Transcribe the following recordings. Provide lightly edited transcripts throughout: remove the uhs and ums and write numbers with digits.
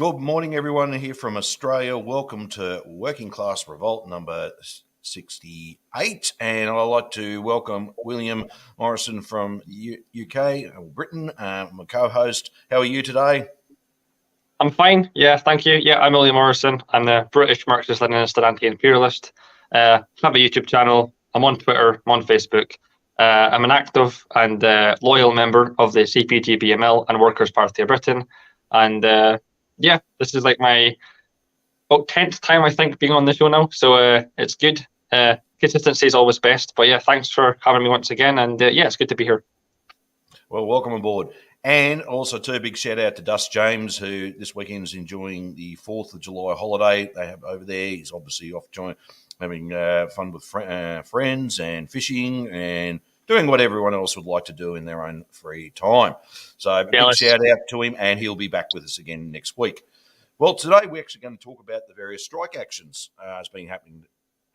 Good morning, everyone here from Australia. Welcome to Working Class Revolt number 68. And I'd like to welcome William Morrison from UK, Britain, my co-host. How are you today? I'm fine. Yeah, thank you. Yeah, I'm William Morrison. I'm the British Marxist-Leninist and anti-imperialist. Have a YouTube channel. I'm on Twitter. I'm on Facebook. I'm an active and loyal member of the CPG-BML and Workers' Party of Britain. And yeah, this is like my 10th time, I think, being on the show now. So it's good. Consistency is always best. But yeah, thanks for having me once again. And yeah, it's good to be here. Well, welcome aboard. And also, too, a big shout out to Dust James, who this weekend is enjoying the 4th of July holiday they have over there. He's obviously off having fun with friends and fishing and doing what everyone else would like to do in their own free time. So a big shout out to him, and he'll be back with us again next week. Well, today we're actually going to talk about the various strike actions that's been happening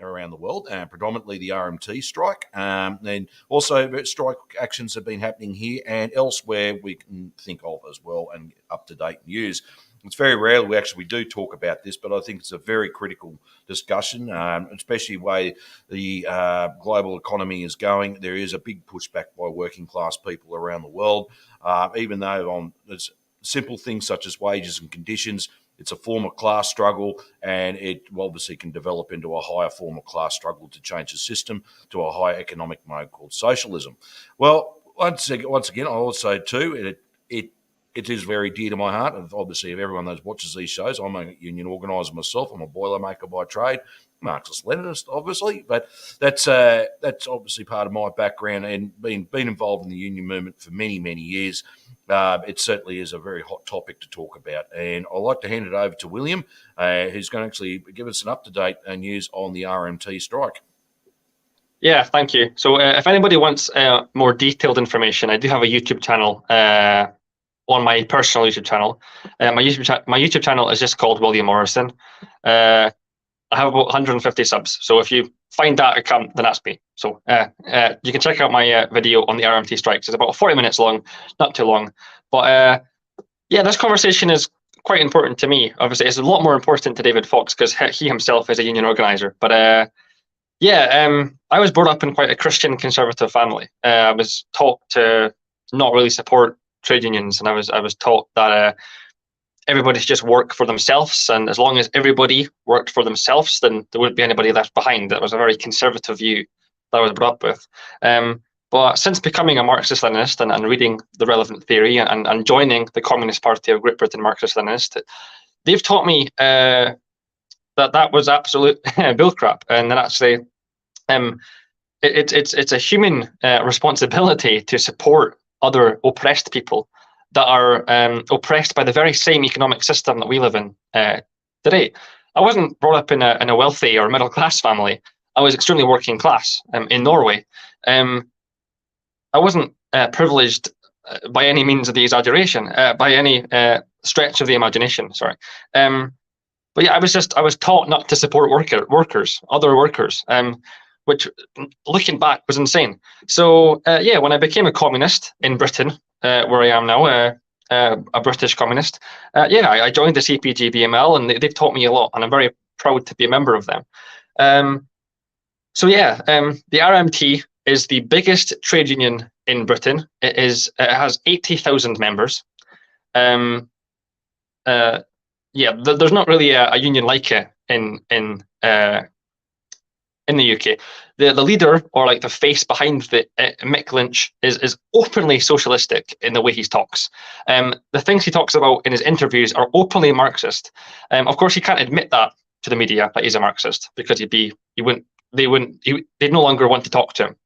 around the world, predominantly the RMT strike, and also strike actions have been happening here and elsewhere we can think of as well, and up-to-date news. It's very rare we do talk about this, but I think it's a very critical discussion, especially the way the global economy is going. There is a big pushback by working class people around the world, even though on simple things such as wages and conditions, it's a form of class struggle, and it obviously can develop into a higher form of class struggle to change the system to a higher economic mode called socialism. Well, once again, I also too, it is very dear to my heart. And obviously, if everyone that watches these shows, I'm a union organiser myself. I'm a boilermaker by trade, Marxist-Leninist, obviously, but that's obviously part of my background and been involved in the union movement for many, many years. It certainly is a very hot topic to talk about. And I'd like to hand it over to William, who's going to actually give us an up-to-date news on the RMT strike. Yeah, thank you. So if anybody wants more detailed information, I do have a YouTube channel on my personal YouTube channel. My YouTube channel is just called William Morrison. I have about 150 subs. So if you find that account, then that's me. So you can check out my video on the RMT strikes. It's about 40 minutes long, not too long. But yeah, this conversation is quite important to me. Obviously, it's a lot more important to David Fox because he himself is a union organizer. But yeah, I was brought up in quite a Christian conservative family. I was taught to not really support trade unions, and I was taught that everybody should just work for themselves, and as long as everybody worked for themselves, then there wouldn't be anybody left behind. That was a very conservative view that I was brought up with. But since becoming a Marxist-Leninist and reading the relevant theory and joining the Communist Party of Great Britain Marxist-Leninist, they've taught me that was absolute bullcrap, and that actually it's a human responsibility to support other oppressed people that are oppressed by the very same economic system that we live in today. I wasn't brought up in a wealthy or middle class family. I was extremely working class in Norway. I wasn't privileged by any means of the exaggeration, by any stretch of the imagination. Sorry. But yeah, I was taught not to support other workers, which, looking back, was insane. So yeah, when I became a communist in Britain, where I am now, a British communist, yeah, I joined the CPG-BML, and they've taught me a lot, and I'm very proud to be a member of them. So yeah, the RMT is the biggest trade union in Britain. It has 80,000 members. Yeah, there's not really a union like it in the UK. The leader, or like the face behind Mick Lynch, is openly socialistic in the way he talks. The things he talks about in his interviews are openly Marxist. Of course, he can't admit that to the media that he's a Marxist, because they'd no longer want to talk to him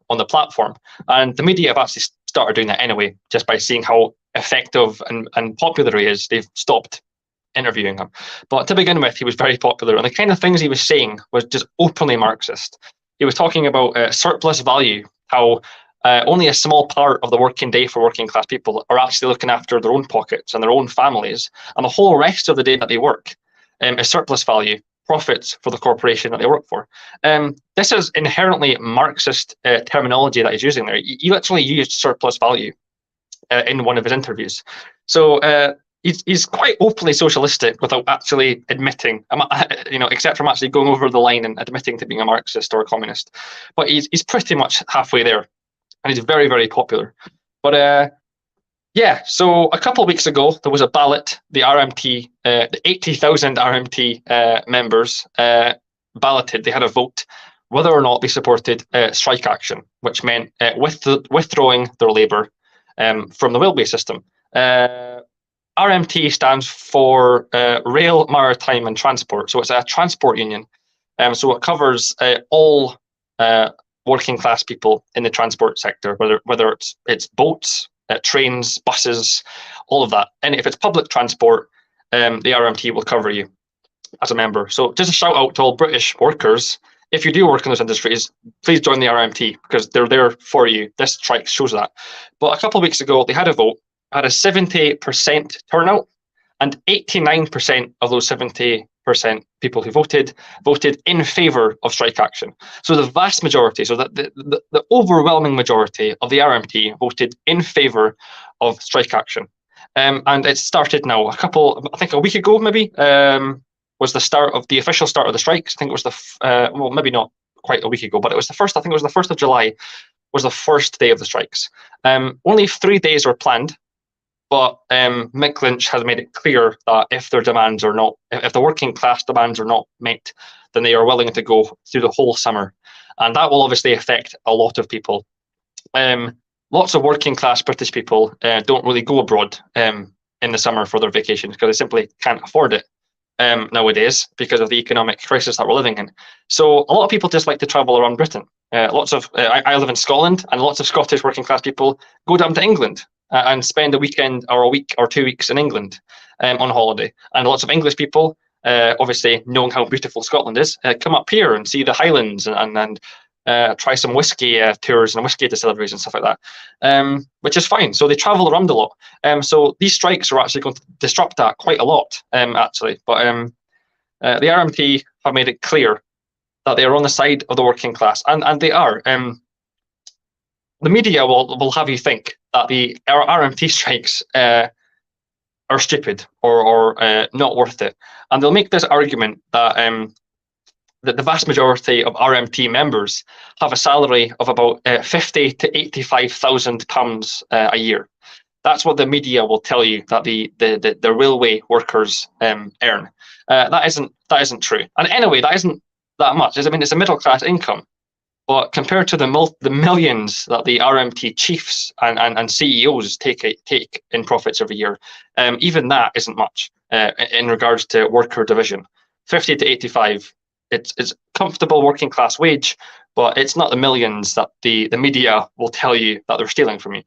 on the platform. And the media have actually started doing that anyway, just by seeing how effective and popular he is. They've stopped interviewing him. But to begin with, he was very popular, and the kind of things he was saying was just openly Marxist. He was talking about surplus value, how only a small part of the working day for working class people are actually looking after their own pockets and their own families, and the whole rest of the day that they work is surplus value, profits for the corporation that they work for. This is inherently Marxist terminology that he's using there. He literally used surplus value in one of his interviews. So he's quite openly socialistic without actually admitting, except from actually going over the line and admitting to being a Marxist or a communist. But he's pretty much halfway there, and he's very, very popular. But yeah, so a couple of weeks ago, there was a ballot. The RMT, the 80,000 RMT members balloted. They had a vote whether or not they supported strike action, which meant withdrawing their labour from the railway system. RMT stands for Rail, Maritime and Transport. So it's a transport union. So it covers all working class people in the transport sector, whether it's boats, trains, buses, all of that. And if it's public transport, the RMT will cover you as a member. So just a shout out to all British workers. If you do work in those industries, please join the RMT because they're there for you. This strike shows that. But a couple of weeks ago, they had a vote, had a 78% turnout, and 89% of those 70% people who voted in favour of strike action. So the vast majority, so the overwhelming majority of the RMT voted in favour of strike action. And it started now I think a week ago maybe, was the official start of the strikes. I think it was maybe not quite a week ago, but it was the first, I think it was the 1st of July was the first day of the strikes. Only 3 days were planned, but Mick Lynch has made it clear that if the working class demands are not met, then they are willing to go through the whole summer. And that will obviously affect a lot of people. Lots of working class British people don't really go abroad in the summer for their vacations because they simply can't afford it nowadays because of the economic crisis that we're living in. So a lot of people just like to travel around Britain. I live in Scotland, and lots of Scottish working class people go down to England and spend a weekend or a week or 2 weeks in England on holiday. And lots of English people, obviously knowing how beautiful Scotland is, come up here and see the Highlands and try some whiskey tours and whiskey distilleries and stuff like that, which is fine. So they travel around a lot. So these strikes are actually going to disrupt that quite a lot, actually. But the RMT have made it clear that they are on the side of the working class, and they are. The media will have you think that the RMT strikes are stupid or not worth it, and they'll make this argument that the vast majority of RMT members have a salary of about 50 to 85,000 pounds a year. That's what the media will tell you that the railway workers earn. That isn't true, and anyway, that isn't that much. I mean, it's a middle class income. But compared to the millions that the RMT chiefs and CEOs take in profits every year, even that isn't much in regards to worker division. 50 to 85, it's comfortable working class wage, but it's not the millions that the media will tell you that they're stealing from you.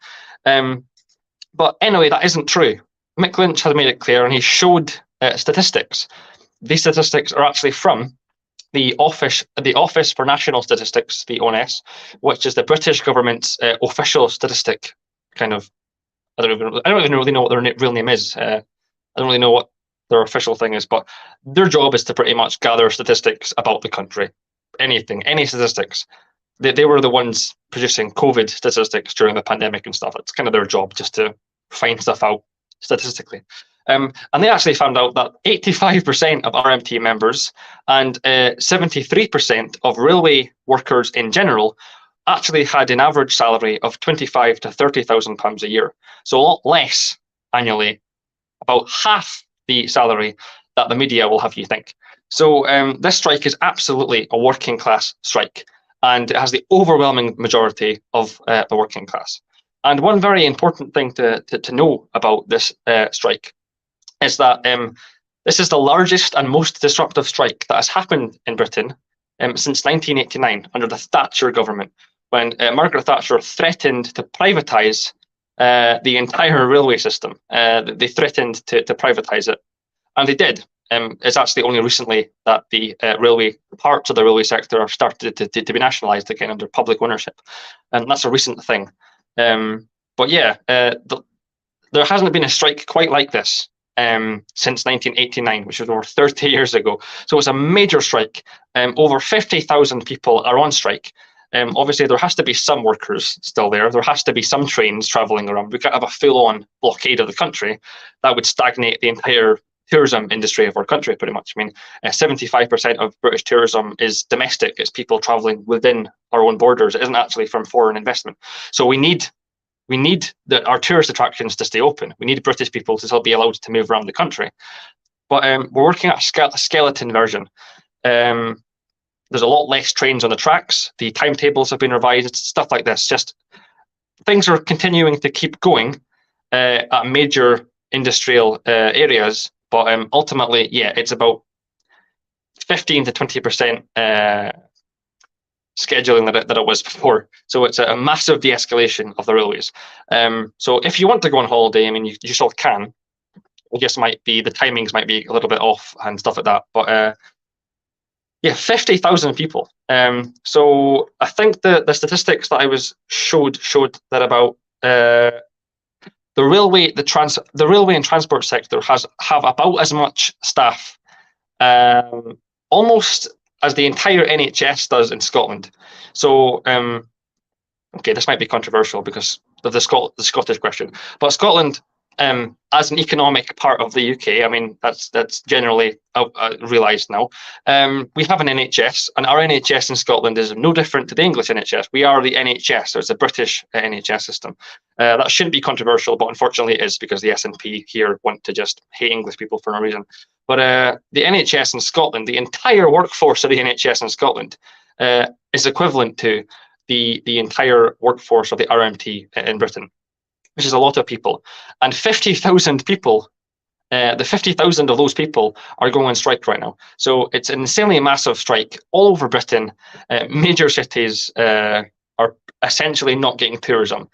But anyway, that isn't true. Mick Lynch has made it clear, and he showed statistics. These statistics are actually from the Office for National Statistics, the ONS, which is the British government's official statistic kind of. I don't even really know what their real name is. I don't really know what their official thing is, but their job is to pretty much gather statistics about the country. Any statistics. They were the ones producing COVID statistics during the pandemic and stuff. It's kind of their job, just to find stuff out statistically. And they actually found out that 85% of RMT members and 73% of railway workers in general actually had an average salary of 25 to 30,000 pounds a year. So a lot less annually, about half the salary that the media will have you think. So this strike is absolutely a working class strike, and it has the overwhelming majority of the working class. And one very important thing to know about this strike is that this is the largest and most disruptive strike that has happened in Britain since 1989 under the Thatcher government, when Margaret Thatcher threatened to privatise the entire railway system. They threatened to privatise it, and they did. It's actually only recently that the parts of the railway sector have started to be nationalised again under public ownership, and that's a recent thing. But yeah, there hasn't been a strike quite like this since 1989, which was over 30 years ago. So it's a major strike. Over 50,000 people are on strike. Obviously, there has to be some workers still there. There has to be some trains travelling around. We can't have a full-on blockade of the country. That would stagnate the entire tourism industry of our country, pretty much. I mean, 75% of British tourism is domestic. It's people travelling within our own borders. It isn't actually from foreign investment. So we need our tourist attractions to stay open. We need British people to still be allowed to move around the country. But we're working at a skeleton version. There's a lot less trains on the tracks. The timetables have been revised, stuff like this. Just things are continuing to keep going at major industrial areas. But ultimately, yeah, it's about 15 to 20% scheduling that it was before. So it's a massive de-escalation of the railways. So if you want to go on holiday, I mean, you still can. I guess the timings might be a little bit off and stuff like that. But yeah, 50,000 people. So I think the statistics that I showed that about the railway and transport sector have about as much staff, almost as the entire NHS does in Scotland. So okay, this might be controversial because of the Scottish question, but Scotland, as an economic part of the UK, I mean, that's generally realised now. We have an NHS, and our NHS in Scotland is no different to the English NHS. We are the NHS, so it's a British NHS system. That shouldn't be controversial, but unfortunately it is, because the SNP here want to just hate English people for no reason. But the NHS in Scotland, the entire workforce of the NHS in Scotland is equivalent to the entire workforce of the RMT in Britain, which is a lot of people. And 50,000 people, the 50,000 of those people are going on strike right now. So it's an insanely massive strike all over Britain. Major cities are essentially not getting tourism.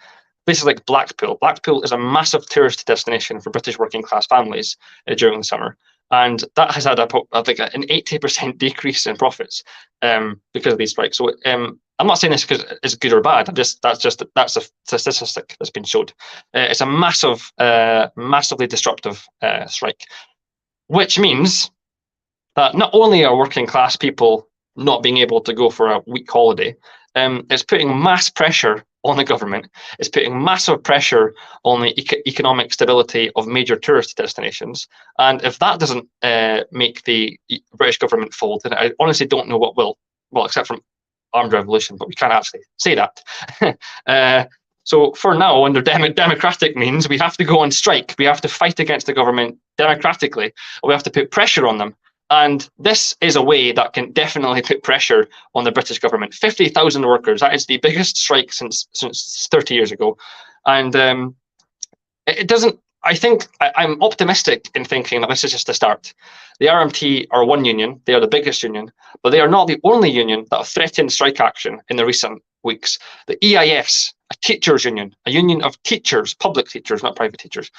Places like Blackpool. Blackpool is a massive tourist destination for British working class families during the summer. And that has had an 80% decrease in profits because of these strikes. So I'm not saying this because it's good or bad. That's a statistic that's been showed. It's a massively disruptive strike, which means that not only are working class people not being able to go for a week holiday, it's putting mass pressure on the government. It's putting massive pressure on the economic stability of major tourist destinations. And if that doesn't make the British government fold, then I honestly don't know what will. Well, except from armed revolution, but we can't actually say that. So for now, under democratic means, we have to go on strike. We have to fight against the government democratically. We have to put pressure on them. And this is a way that can definitely put pressure on the British government. 50,000 workers, that is the biggest strike since 30 years ago. And it doesn't, I think, I'm optimistic in thinking that this is just the start. The RMT are one union, they are the biggest union, but they are not the only union that have threatened strike action in the recent weeks. The EIS, a teachers union, a union of teachers, public teachers, not private teachers,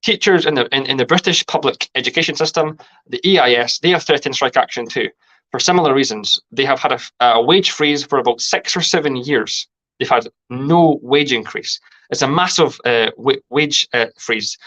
teachers in the British public education system, the EIS, they have threatened strike action too. For similar reasons, they have had a wage freeze for about 6 or 7 years. They've had no wage increase. It's a massive wage freeze.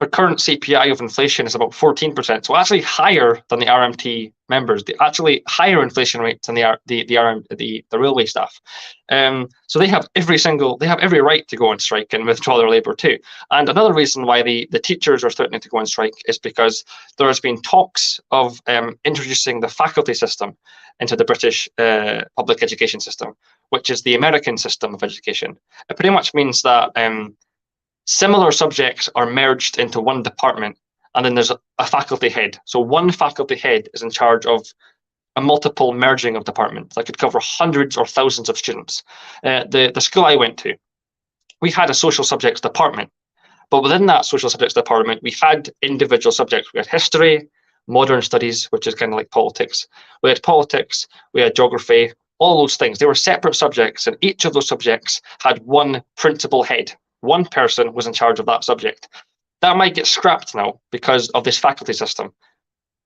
The current CPI of inflation is about 14%, so actually higher than the RMT members. The actually higher inflation rate than the railway staff. So they have every right to go on strike and withdraw their labour too. And another reason why the teachers are threatening to go on strike is because there has been talks of introducing the faculty system into the British public education system, which is the American system of education. It pretty much means that similar subjects are merged into one department, and then there's a faculty head. So one faculty head is in charge of a multiple merging of departments that could cover hundreds or thousands of students. The school I went to, we had a social subjects department, but within that social subjects department, we had individual subjects. We had history, modern studies, which is kind of like politics. We had politics, we had geography, all those things. They were separate subjects, and each of those subjects had one principal head. One person was in charge of that subject. That might get scrapped now because of this faculty system.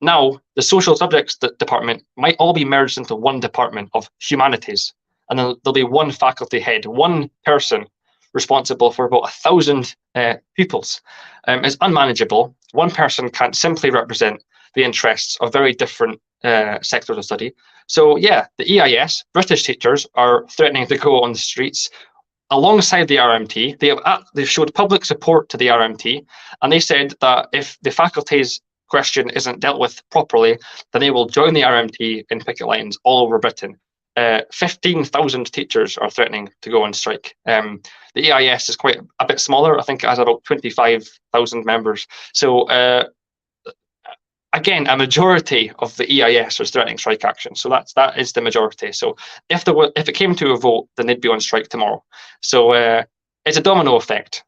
Now, the social subjects department might all be merged into one department of humanities, and then there'll be one faculty head, one person responsible for about 1,000 pupils. It's unmanageable. One person can't simply represent the interests of very different sectors of study. So yeah, the EIS, British teachers, are threatening to go on the streets alongside the RMT. They've showed public support to the RMT, and they said that if the faculty's question isn't dealt with properly, then they will join the RMT in picket lines all over Britain. 15,000 teachers are threatening to go on strike. The EIS is quite a bit smaller. I think it has about 25,000 members. So again, a majority of the EIS is threatening strike action. So that is the majority. So if it came to a vote, then they'd be on strike tomorrow. So it's a domino effect.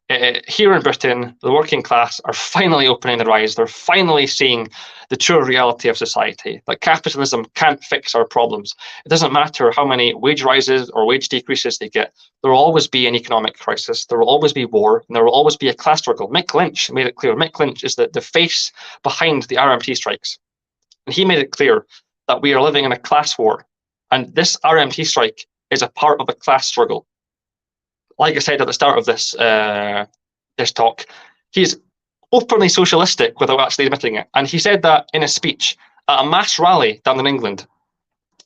Here in Britain, the working class are finally opening their eyes. They're finally seeing the true reality of society, that capitalism can't fix our problems. It doesn't matter how many wage rises or wage decreases they get. There will always be an economic crisis. There will always be war, and there will always be a class struggle. Mick Lynch made it clear. Mick Lynch is the face behind the RMT strikes. And he made it clear that we are living in a class war. And this RMT strike is a part of a class struggle. Like I said at the start of this talk, he's openly socialistic without actually admitting it. And he said that in a speech at a mass rally down in England.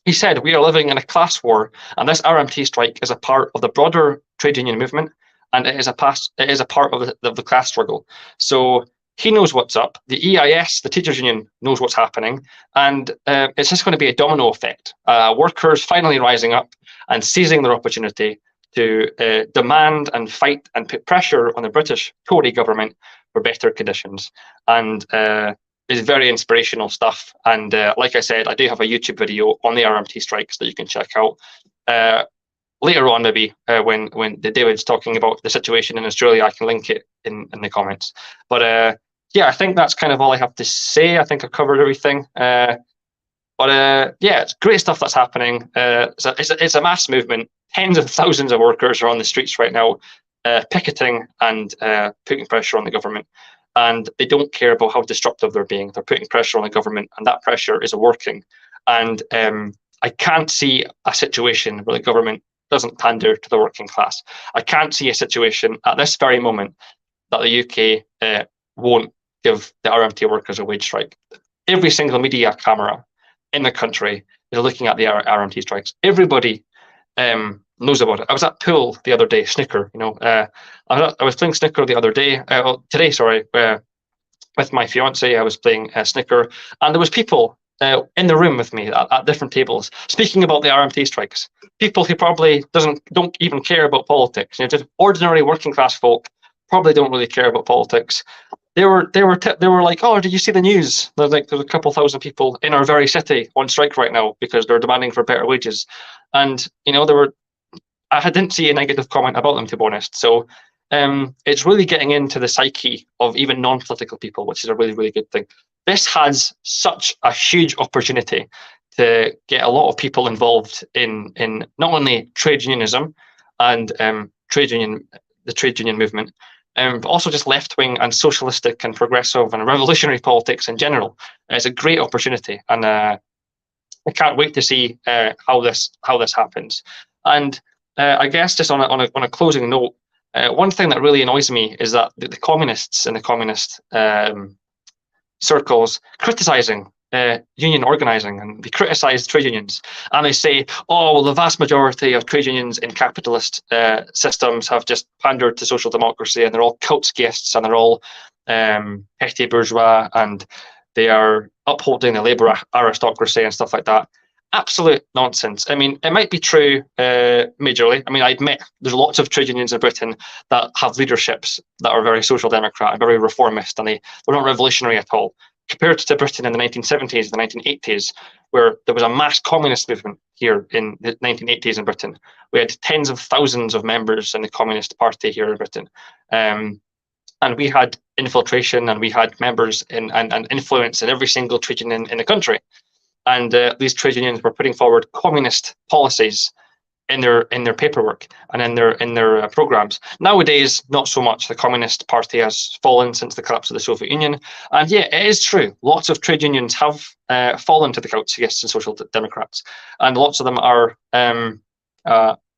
He said, we are living in a class war, and this RMT strike is a part of the broader trade union movement, and it is a part of the class struggle. So he knows what's up. The EIS, the teachers union, knows what's happening, and it's just going to be a domino effect. Workers finally rising up and seizing their opportunity to demand and fight and put pressure on the British Tory government for better conditions. And it's very inspirational stuff. And like I said, I do have a YouTube video on the RMT strikes that you can check out. Later on, maybe when David's talking about the situation in Australia, I can link it in the comments. But yeah, I think that's kind of all I have to say. I think I've covered everything. But yeah, it's great stuff that's happening. It's a mass movement. Tens of thousands of workers are on the streets right now, picketing and putting pressure on the government. And they don't care about how disruptive they're being. They're putting pressure on the government, and that pressure is working. And I can't see a situation where the government doesn't pander to the working class. I can't see a situation at this very moment that the UK won't give the RMT workers a wage strike. Every single media camera in the country is looking at the RMT strikes. Everybody knows about it. I was at pool the other day, snooker. I was playing snooker the other day. Today, sorry, with my fiance. I was playing snooker, and there was people in the room with me at different tables speaking about the RMT strikes. People who probably don't even care about politics. Just ordinary working class folk probably don't really care about politics. They were like, oh, did you see the news? There's a couple thousand people in our very city on strike right now because they're demanding for better wages. And I didn't see a negative comment about them, to be honest. So it's really getting into the psyche of even non-political people, which is a really, really good thing. This has such a huge opportunity to get a lot of people involved in not only trade unionism and the trade union movement, but also just left-wing and socialistic and progressive and revolutionary politics in general. It's a great opportunity, and I can't wait to see how this happens. And I guess just on a closing note, one thing that really annoys me is that the communists in the communist circles criticizing union organizing, and they criticize trade unions, and they say, oh, well, the vast majority of trade unions in capitalist systems have just pandered to social democracy, and they're all Kautskyists, and they're all petty bourgeois, and they are upholding the labour aristocracy and stuff like that. Absolute nonsense. I mean, it might be true majorly. I mean, I admit there's lots of trade unions in Britain that have leaderships that are very social democrat and very reformist, and they're not revolutionary at all. Compared to Britain in the 1970s, the 1980s, where there was a mass communist movement here in the 1980s in Britain. We had tens of thousands of members in the Communist Party here in Britain. And we had infiltration, and we had members and influence in every single trade union in the country. And these trade unions were putting forward communist policies in their paperwork and in their programs. Nowadays, not so much. The Communist Party has fallen since the collapse of the Soviet Union, and yeah, it is true. Lots of trade unions have fallen to the Kautskyists and Social Democrats, and lots of them are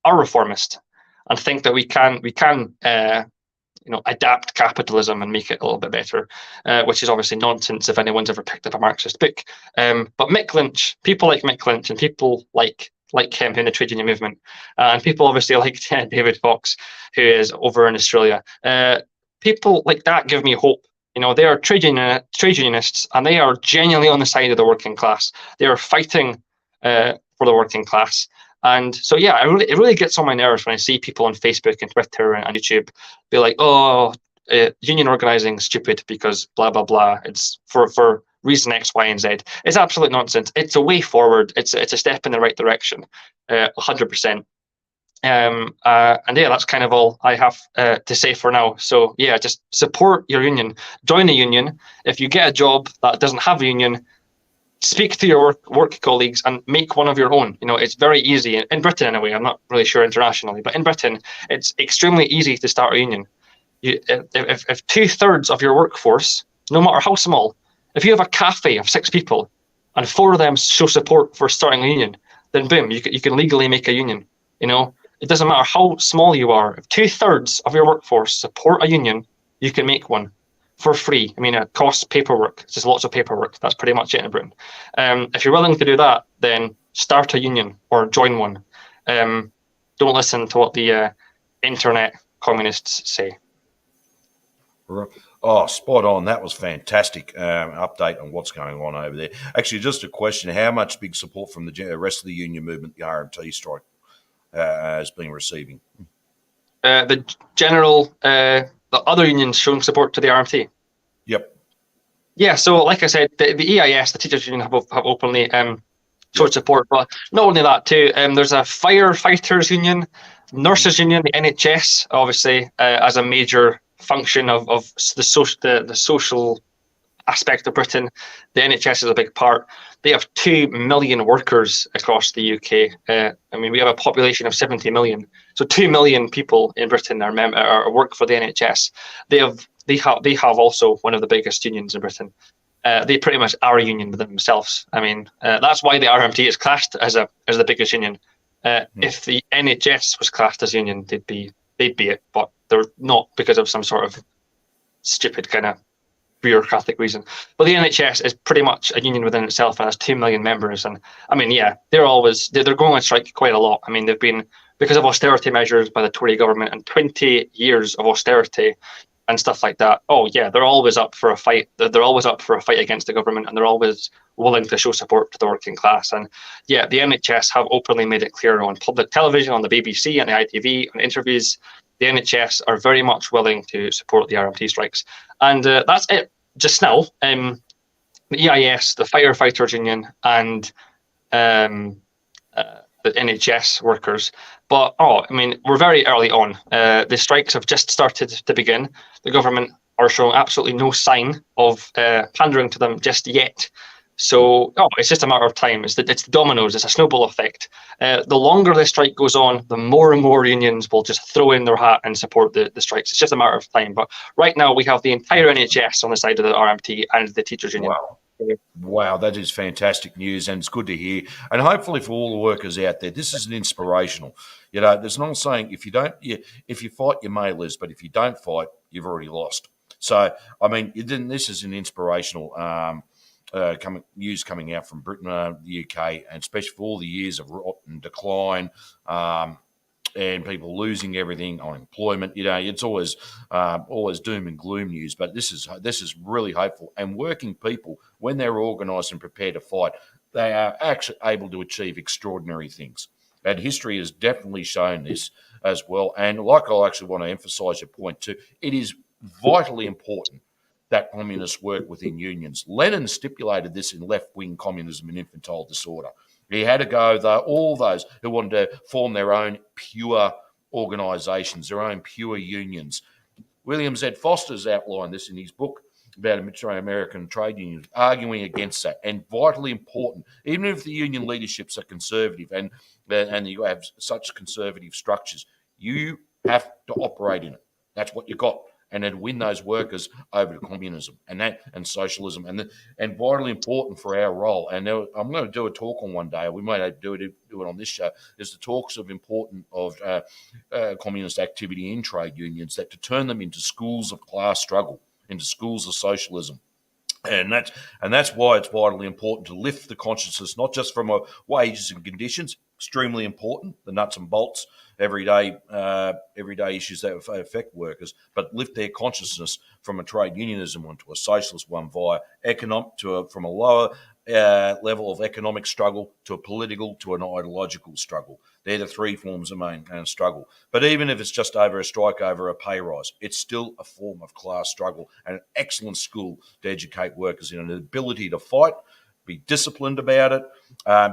reformist and think that we can adapt capitalism and make it a little bit better, which is obviously nonsense if anyone's ever picked up a Marxist book. But Mick Lynch, people like Mick Lynch, and people like him in the trade union movement, and people obviously like David Fox, who is over in Australia. People like that give me hope. They are trade unionists, and they are genuinely on the side of the working class. They are fighting for the working class. And so, yeah, it really gets on my nerves when I see people on Facebook and Twitter and YouTube be like, "Oh, union organizing is stupid because blah blah blah. It's for reason X, Y, and Z." It's absolute nonsense. It's a way forward. It's a step in the right direction, 100%. And yeah, that's kind of all I have to say for now. So yeah, just support your union, join a union. If you get a job that doesn't have a union, speak to your work colleagues and make one of your own. It's very easy in Britain anyway. I'm not really sure internationally, but in Britain, it's extremely easy to start a union. If 2/3 of your workforce, no matter how small, if you have a cafe of 6 people and 4 of them show support for starting a union, then boom, you can legally make a union. It doesn't matter how small you are. If 2/3 of your workforce support a union, you can make one for free. I mean, it costs paperwork. It's just lots of paperwork. That's pretty much it in Britain. If you're willing to do that, then start a union or join one. Don't listen to what the internet communists say. Oh, spot on. That was fantastic update on what's going on over there. Actually, just a question. How much big support from the rest of the union movement, the RMT strike, has been receiving? The general, the other unions showing support to the RMT. Yep. Yeah, so like I said, the EIS, the teachers union, have openly showed support, but not only that too. There's a firefighters union, nurses union, the NHS, obviously as a major function of the social aspect of Britain. The NHS is a big part. They have 2 million workers across the UK. I mean, we have a population of 70 million, so 2 million people in Britain are work for the NHS. They have also one of the biggest unions in Britain. They pretty much are a union within themselves. I mean, that's why the RMT is classed as the biggest union. If the NHS was classed as a union, they'd be it, but they're not because of some sort of stupid kind of bureaucratic reason. But the NHS is pretty much a union within itself and has 2 million members. And I mean, yeah, they're going on strike quite a lot. I mean, they've been, because of austerity measures by the Tory government and 20 years of austerity and stuff like that. Oh yeah, they're always up for a fight. They're always up for a fight against the government, and they're always willing to show support to the working class. And yeah, the NHS have openly made it clear on public television, on the BBC and the ITV, on interviews. The NHS are very much willing to support the RMT strikes. And that's it just now. The EIS, the firefighters union, and the NHS workers. But, I mean, we're very early on. The strikes have just started to begin. The government are showing absolutely no sign of pandering to them just yet. So, it's just a matter of time. It's the dominoes. It's a snowball effect. The longer the strike goes on, the more and more unions will just throw in their hat and support the strikes. It's just a matter of time. But right now, we have the entire NHS on the side of the RMT and the teachers' union. Wow, that is fantastic news, and it's good to hear. And hopefully for all the workers out there, this is an inspirational. There's an old saying: if you fight, you may lose, but if you don't fight, you've already lost. So, I mean, this is an inspirational news coming out from Britain, the UK, and especially for all the years of rot and decline, and people losing everything, unemployment. It's always doom and gloom news, but this is really hopeful. And working people, when they're organised and prepared to fight, they are actually able to achieve extraordinary things. And history has definitely shown this as well. And like I actually want to emphasise your point too, it is vitally important that communists work within unions. Lenin stipulated this in left-wing communism and infantile disorder. He had to go, all those who wanted to form their own pure organisations, their own pure unions. William Z. Foster's outlined this in his book about American trade unions, arguing against that, and vitally important. Even if the union leaderships are conservative and you have such conservative structures, you have to operate in it. That's what you got. and then win those workers over to communism and socialism, and vitally important for our role. And I'm going to do a talk on one day. We might do it on this show. Is the talks of important of communist activity in trade unions, that to turn them into schools of class struggle, into schools of socialism. And that's why it's vitally important to lift the consciousness, not just from wages and conditions, extremely important, the nuts and bolts, everyday issues that affect workers, but lift their consciousness from a trade unionism one to a socialist one via from a lower level of economic struggle to a political to an ideological struggle. They're the three forms of main struggle. But even if it's just over a strike over a pay rise, it's still a form of class struggle and an excellent school to educate workers in an ability to fight, be disciplined about it.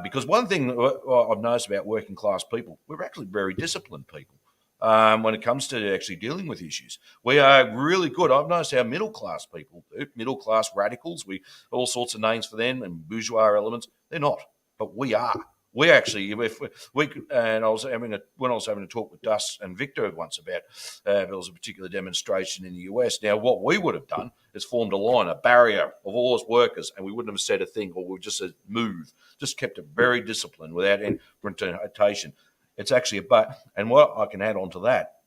Because one thing I've noticed about working class people, we're actually very disciplined people. When it comes to actually dealing with issues, we are really good. I've noticed how middle class people do, middle class radicals, we all sorts of names for them, and bourgeois elements. They're not, but we are. We actually, if we and when I was having a talk with Duss and Victor once about there was a particular demonstration in the US. Now, what we would have done is formed a line, a barrier of all us workers, and we wouldn't have said a thing, or we just said move, just kept it very disciplined without any confrontation. It's actually and what I can add on to that,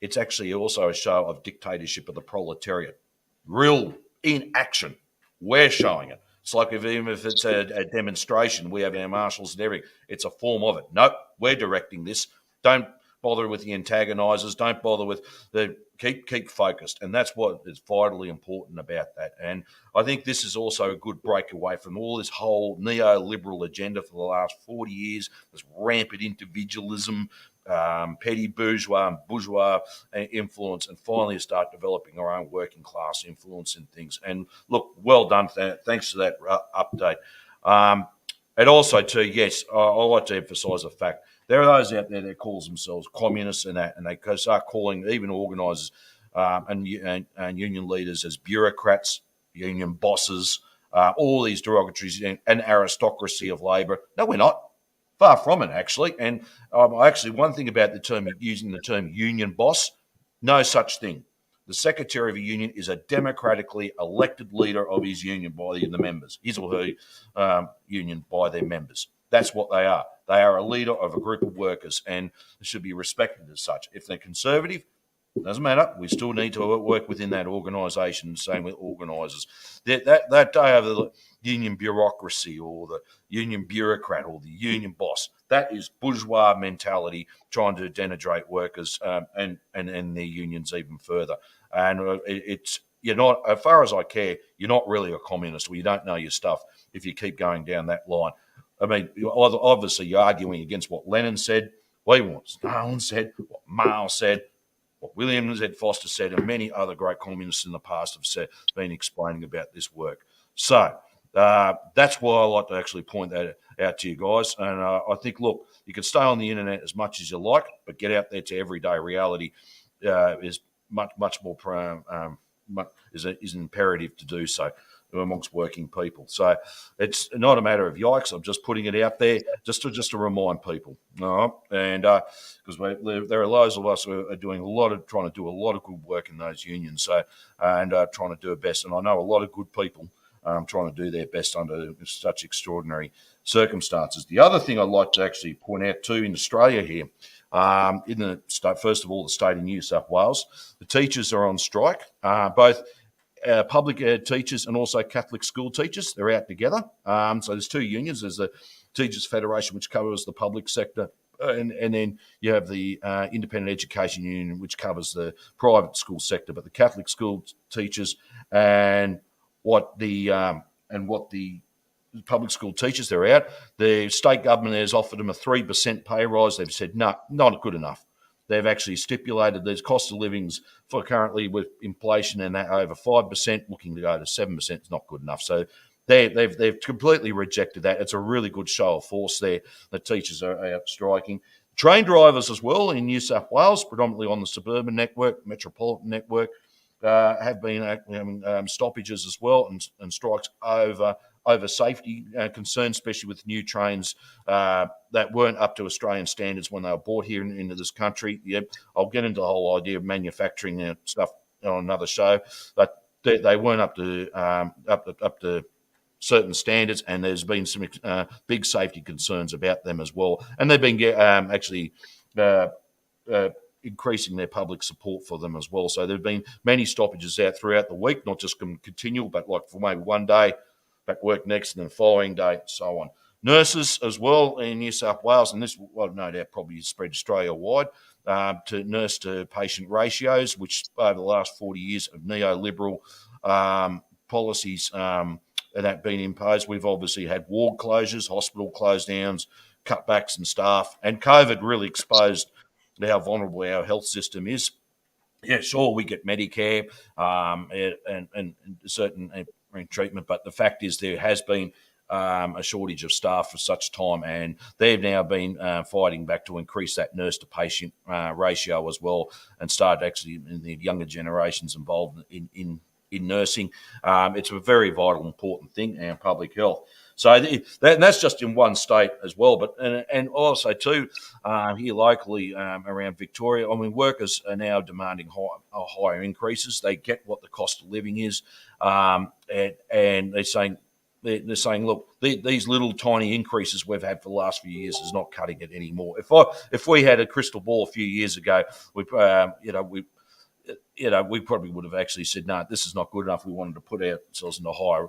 it's actually also a show of dictatorship of the proletariat, real in action. We're showing it. It's like even if it's a demonstration, we have our marshals and everything. It's a form of it. Nope, we're directing this. Don't bother with the antagonisers. Don't bother with the keep focused, and that's what is vitally important about that. And I think this is also a good breakaway from all this whole neoliberal agenda for the last 40 years. This rampant individualism, petty bourgeois and bourgeois influence, and finally start developing our own working class influence in things. And look, well done. Thanks for that update. And also, too, yes, I like to emphasise the fact there are those out there that calls themselves communists and they start calling even organisers and union leaders as bureaucrats, union bosses, all these derogatories, and aristocracy of labour. No, we're not. Far from it, actually. And actually, one thing about using the term union boss, no such thing. The secretary of a union is a democratically elected leader of his union by the members, his or her union by their members. That's what they are. They are a leader of a group of workers and should be respected as such. If they're conservative, doesn't matter. We still need to work within that organisation. Same with organisers. That day over the union bureaucracy or the union bureaucrat or the union boss, that is bourgeois mentality trying to denigrate workers and their unions even further. And you're not, as far as I care, you're not really a communist, or you don't know your stuff if you keep going down that line. I mean, obviously you're arguing against what Lenin said, what Stalin said, what Mao said, what William Z. Foster said, and many other great communists in the past have been explaining about this work. So that's why I like to actually point that out to you guys. And I think, look, you can stay on the internet as much as you like, but get out there to everyday reality is much more is imperative to do so amongst working people. So it's not a matter of yikes. I'm just putting it out there just to remind people. All right? And because there are loads of us who are trying to do a lot of good work in those unions. So and trying to do our best. And I know a lot of good people trying to do their best under such extraordinary circumstances. The other thing I'd like to actually point out too in Australia here, in the first of all, the state of New South Wales, the teachers are on strike, both public teachers and also Catholic school teachers. They're out together. So there's two unions. There's the Teachers Federation, which covers the public sector, and then you have the Independent Education Union, which covers the private school sector. But the Catholic school teachers and what the public school teachers, they're out. The state government has offered them a 3% pay rise. They've said, no, not good enough. They've actually stipulated there's cost of livings for currently with inflation and that over 5%, looking to go to 7% is not good enough. So they've completely rejected that. It's a really good show of force there. The teachers are out striking. Train drivers as well in New South Wales, predominantly on the suburban network, metropolitan network, have been having stoppages as well and strikes over safety concerns, especially with new trains that weren't up to Australian standards when they were brought here into this country. Yep, I'll get into the whole idea of manufacturing stuff on another show, but they weren't up to certain standards, and there's been some big safety concerns about them as well. And they've been actually increasing their public support for them as well. So there have been many stoppages out throughout the week, not just continual, but like for maybe one day, back work next, and then the following day, so on. Nurses as well in New South Wales, and this will no doubt probably spread Australia-wide, to nurse-to-patient ratios, which over the last 40 years of neoliberal policies that have been imposed. We've obviously had ward closures, hospital close downs, cutbacks in staff, and COVID really exposed how vulnerable our health system is. Yeah, sure, we get Medicare and certain treatment, but the fact is there has been a shortage of staff for such time, and they've now been fighting back to increase that nurse-to-patient ratio as well, and start actually in the younger generations involved in nursing. It's a very vital, important thing in our public health. So that's just in one state as well. But and also too, here locally around Victoria, I mean, workers are now demanding higher increases. They get what the cost of living is, and they're saying, look, these little tiny increases we've had for the last few years is not cutting it anymore. If we had a crystal ball a few years ago, we probably would have actually said, no, this is not good enough. We wanted to put ourselves in a higher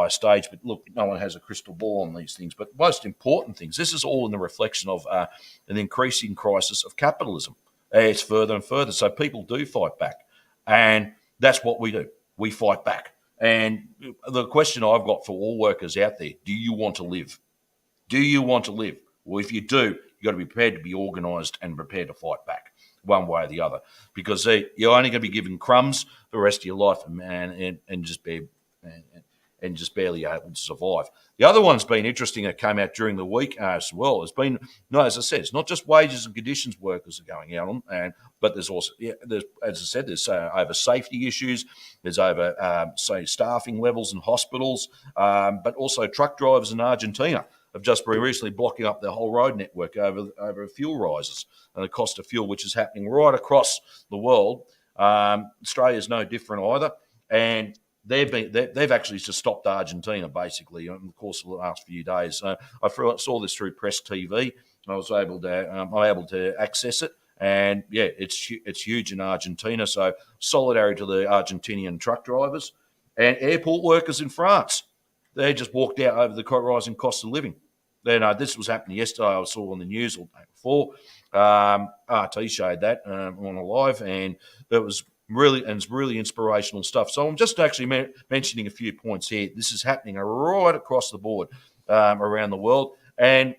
stage. But look, no one has a crystal ball on these things. But most important things, this is all in the reflection of an increasing crisis of capitalism. It's further and further. So people do fight back. And that's what we do. We fight back. And the question I've got for all workers out there, do you want to live? Do you want to live? Well, if you do, you've got to be prepared to be organised and prepared to fight back one way or the other, because you're only going to be given crumbs for the rest of your life, and just barely able to survive. The other one's been interesting that came out during the week as well. It's been, no, as I said, it's not just wages and conditions workers are going out on, but there's also, as I said, there's over safety issues, there's over, staffing levels in hospitals, but also truck drivers in Argentina have just been recently blocking up their whole road network over fuel rises and the cost of fuel, which is happening right across the world. Australia's no different either, and they've actually just stopped Argentina basically in the course of the last few days. I saw this through Press TV. I was able to access it, and yeah, it's huge in Argentina. So solidarity to the Argentinian truck drivers and airport workers in France. They just walked out over the rising cost of living. This was happening yesterday. I saw on the news all day before. RT showed that on a live, and it's really inspirational stuff. So I'm just actually mentioning a few points here. This is happening right across the board around the world. And I'd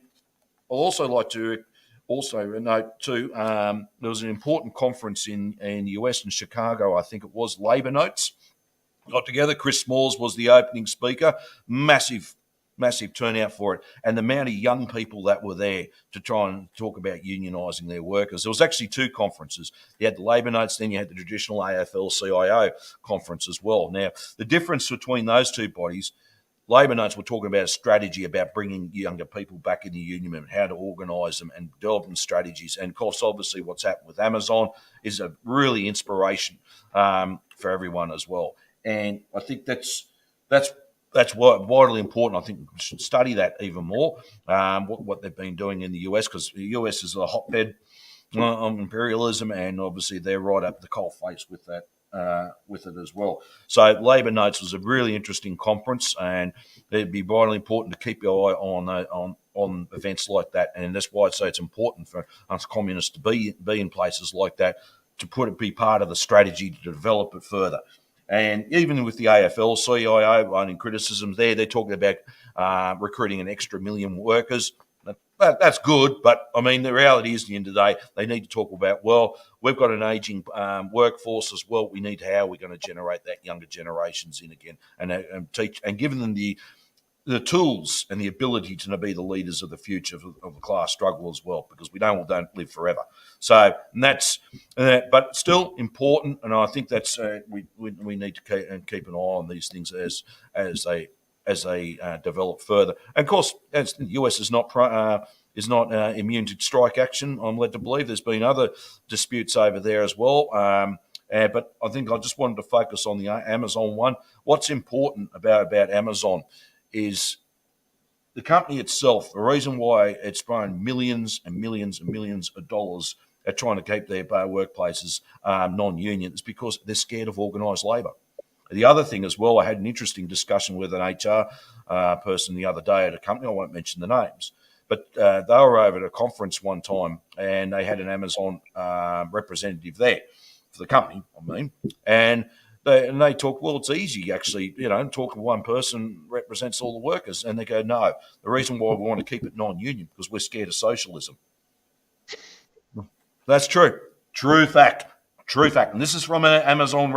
also like to note too, there was an important conference in the US in Chicago, I think it was, Labour Notes, got together. Chris Smalls was the opening speaker. Massive turnout for it, and the amount of young people that were there to try and talk about unionising their workers. There was actually two conferences. You had the Labour Notes, then you had the traditional AFL-CIO conference as well. Now, the difference between those two bodies, Labour Notes were talking about a strategy about bringing younger people back in the union and how to organise them and developing strategies. And of course, obviously, what's happened with Amazon is a really inspiration for everyone as well. And I think that's vitally important. I think we should study that even more, what they've been doing in the US, because the US is a hotbed of imperialism, and obviously they're right up the coal face with that, with it as well. So Labour Notes was a really interesting conference, and it'd be vitally important to keep your eye on events like that, and that's why I'd say it's important for us communists to be in places like that, to be part of the strategy to develop it further. And even with the AFL-CIO running criticisms there, they're talking about recruiting an extra 1 million workers. That's good, but I mean, the reality is, at the end of the day, they need to talk about, well, we've got an ageing workforce as well. We need, how are we going to generate that younger generations in again, and teach and give them the tools and the ability to be the leaders of the future of the class struggle as well, because we don't live forever. So but still important, and I think that's we need to keep an eye on these things as they develop further. And of course, as the US is not immune to strike action, I'm led to believe there's been other disputes over there as well. But I think I just wanted to focus on the Amazon one. What's important about Amazon is the company itself. The reason why it's thrown millions and millions and millions of dollars at trying to keep their workplaces non-union is because they're scared of organised labour. The other thing as well, I had an interesting discussion with an HR person the other day at a company. I won't mention the names, but they were over at a conference one time and they had an Amazon representative there for the company, and they talk, well, it's easy actually, talking to one person represents all the workers. And they go, no, the reason why we want to keep it non-union because we're scared of socialism. That's true. True fact. And this is from an Amazon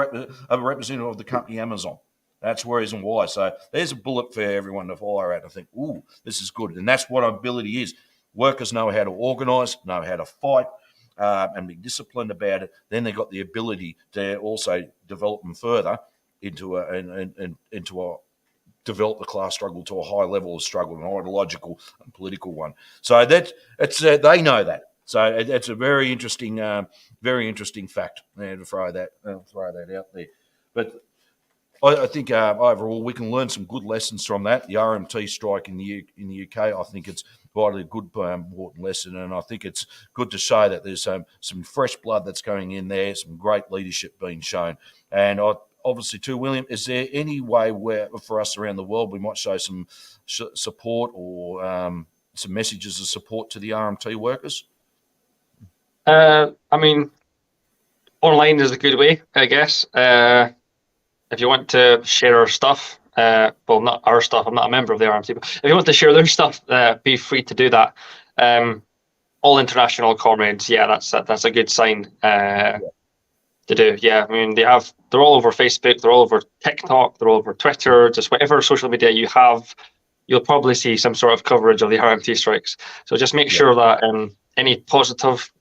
a representative of the company Amazon. That's the reason why. So there's a bullet for everyone to follow at. I think, ooh, this is good. And that's what ability is. Workers know how to organise, know how to fight, and be disciplined about it. Then they got the ability to also develop them further into develop the class struggle to a high level of struggle, an ideological and political one. So they know that. So it's a very interesting fact to throw that out there. But I think overall we can learn some good lessons from that. The RMT strike in the UK, I think it's quite a good important lesson, and I think it's good to show that there's some fresh blood that's going in there, some great leadership being shown. And obviously, too, William, is there any way where for us around the world we might show some support or some messages of support to the RMT workers? I mean, online is a good way, I guess. If you want to share our stuff, well, not our stuff, I'm not a member of the RMT, but if you want to share their stuff, be free to do that. All international comrades, yeah, that's a good sign to do. Yeah, I mean, they're all over Facebook, they're all over TikTok, they're all over Twitter, just whatever social media you have, you'll probably see some sort of coverage of the RMT strikes. So just make sure that any positive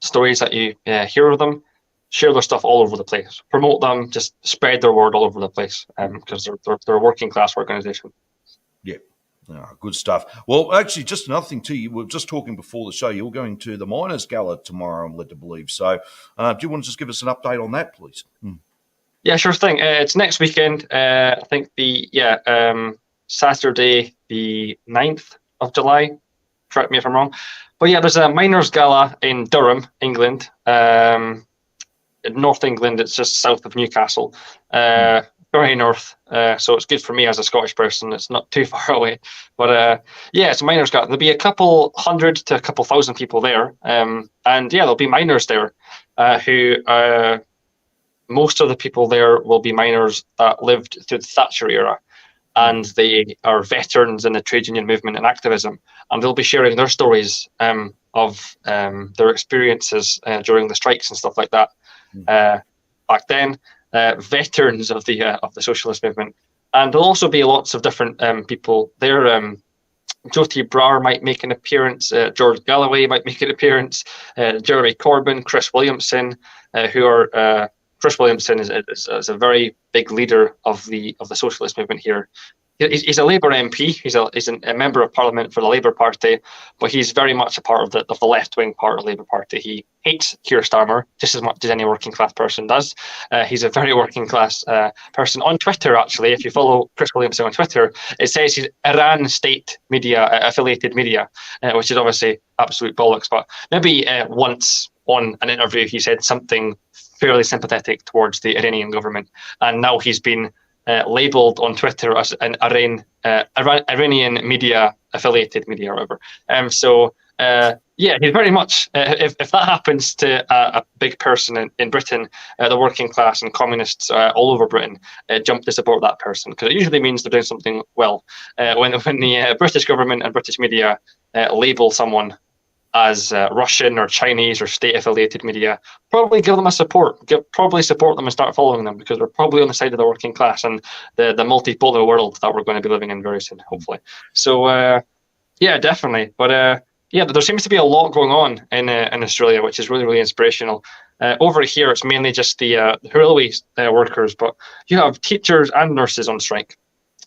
stories that you hear of them, share their stuff all over the place. Promote them, just spread their word all over the place because they're a working class organisation. Yeah. Oh, good stuff. Well, actually, just another thing too. You were just talking before the show. You're going to the Miners' Gala tomorrow, I'm led to believe. So, do you want to just give us an update on that, please? Yeah, sure thing. It's next weekend. I think Saturday, the 9th of July. Correct me if I'm wrong. But yeah, there's a Miners' Gala in Durham, England. In North England, it's just south of Newcastle. Very north, so it's good for me as a Scottish person. It's not too far away, but it's a miners' gala. There'll be a couple hundred to a couple thousand people there, and there'll be miners there, who most of the people there will be miners that lived through the Thatcher era, and they are veterans in the trade union movement and activism, and they'll be sharing their stories of their experiences during the strikes and stuff like that back then. Veterans of the socialist movement, and there'll also be lots of different people there. Jyoti Brar might make an appearance. George Galloway might make an appearance. Jeremy Corbyn, Chris Williamson, Chris Williamson is a very big leader of the socialist movement here. He's a Labour MP. He's a member of Parliament for the Labour Party, but he's very much a part of the left wing part of the Labour Party. He hates Keir Starmer just as much as any working class person does. He's a very working class person on Twitter. Actually, if you follow Chris Williamson on Twitter, it says he's Iran state media affiliated media, which is obviously absolute bollocks. But maybe once on an interview he said something fairly sympathetic towards the Iranian government, and now he's been labelled on Twitter as an Iranian media affiliated media or whatever. He's very much, if that happens to a big person in Britain, the working class and communists all over Britain jump to support that person, because it usually means they're doing something well. When the British government and British media label someone as Russian or Chinese or state-affiliated media, probably give them a support. Probably support them and start following them, because they're probably on the side of the working class and the multipolar world that we're going to be living in very soon, hopefully. So, definitely. But there seems to be a lot going on in Australia, which is really, really inspirational. Over here, it's mainly just the railway workers, but you have teachers and nurses on strike.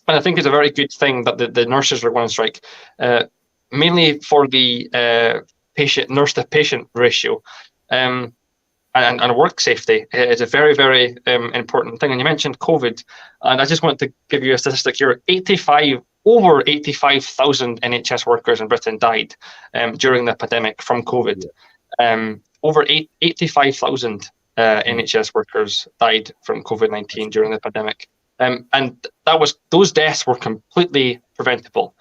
And I think it's a very good thing that the nurses are going on strike, mainly for the nurse to patient ratio. and work safety is a very, very important thing. And you mentioned COVID, and I just want to give you a statistic here. Over 85,000 NHS workers in Britain died during the pandemic from COVID. Over 85,000 NHS workers died from COVID-19 during the pandemic. And those deaths were completely preventable.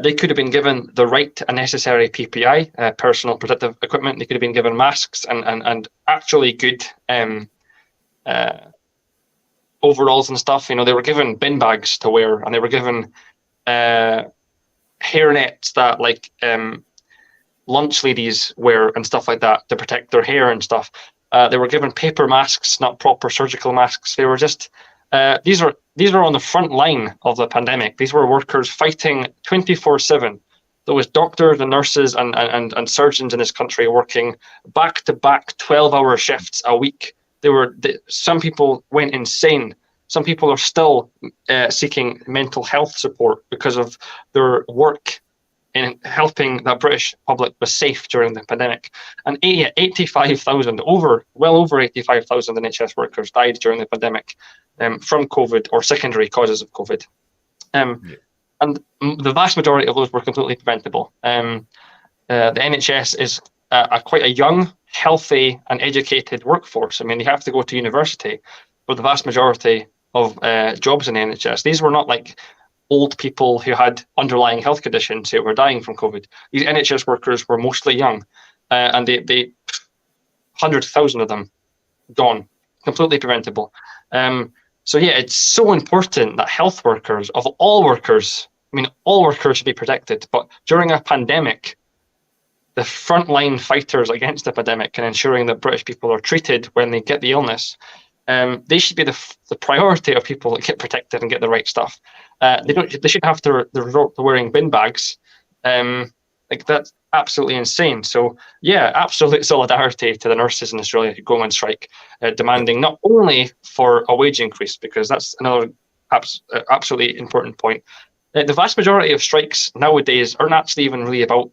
They could have been given the right and necessary PPI, personal protective equipment. They could have been given masks and actually good overalls and stuff. They were given bin bags to wear, and they were given hair nets that lunch ladies wear and stuff like that to protect their hair and stuff. They were given paper masks, not proper surgical masks. They were just these are on the front line of the pandemic. These were workers fighting 24/7. There was doctors and nurses and surgeons in this country working back-to-back 12-hour shifts a week. Some people went insane. Some people are still seeking mental health support because of their work in helping that British public was safe during the pandemic. And 85,000, well over 85,000 NHS workers died during the pandemic from COVID or secondary causes of COVID. And the vast majority of those were completely preventable. The NHS is quite a young, healthy and educated workforce. I mean, they have to go to university for the vast majority of jobs in the NHS. These were not like old people who had underlying health conditions who were dying from COVID. These NHS workers were mostly young, and they 100,000 of them gone, completely preventable. So yeah, it's so important that health workers, of all workers, all workers should be protected. But during a pandemic, the frontline fighters against the pandemic and ensuring that British people are treated when they get the illness, they should be the priority of people that get protected and get the right stuff. They shouldn't have to resort to wearing bin bags. That's absolutely insane. So yeah, absolute solidarity to the nurses in Australia who go on strike, demanding not only for a wage increase, because that's another absolutely important point. The vast majority of strikes nowadays aren't actually even really about